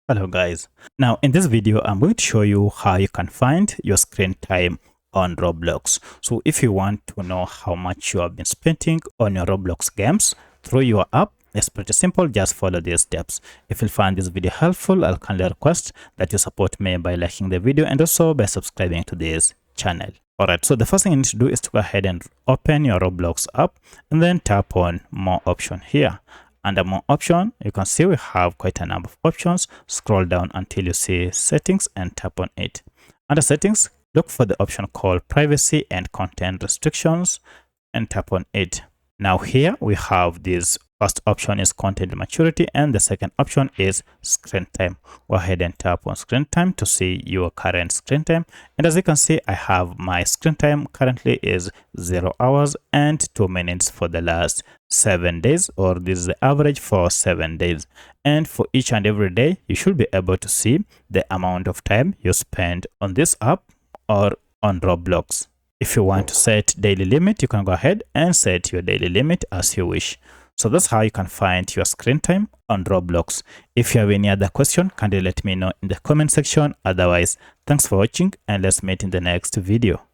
Hello guys. Now in this video I'm going to show you how you can find your screen time on Roblox. So if you want to know how much you have been spending on your Roblox games through your app, it's pretty simple. Just follow these steps. If you find this video helpful, I'll kindly request that you support me by liking the video and also by subscribing to this channel. Alright, so the first thing you need to do is to go ahead and open your Roblox app and then tap on more option here. Under more option, you can see we have quite a number of options. Scroll down until you see settings and tap on it. Under settings, look for the option called privacy and content restrictions and tap on it. Now here we have this first option is content maturity and the second option is screen time. Go ahead and tap on screen time to see your current screen time. And as you can see, I have my screen time currently is 0 hours and 2 minutes for the last 7 days, or this is the average for 7 days. And for each and every day, you should be able to see the amount of time you spend on this app or on Roblox. If you want to set daily limit, you can go ahead and set your daily limit as you wish. So that's how you can find your screen time on Roblox. If you have any other question, kindly let me know in the comment section. Otherwise, thanks for watching and let's meet in the next video.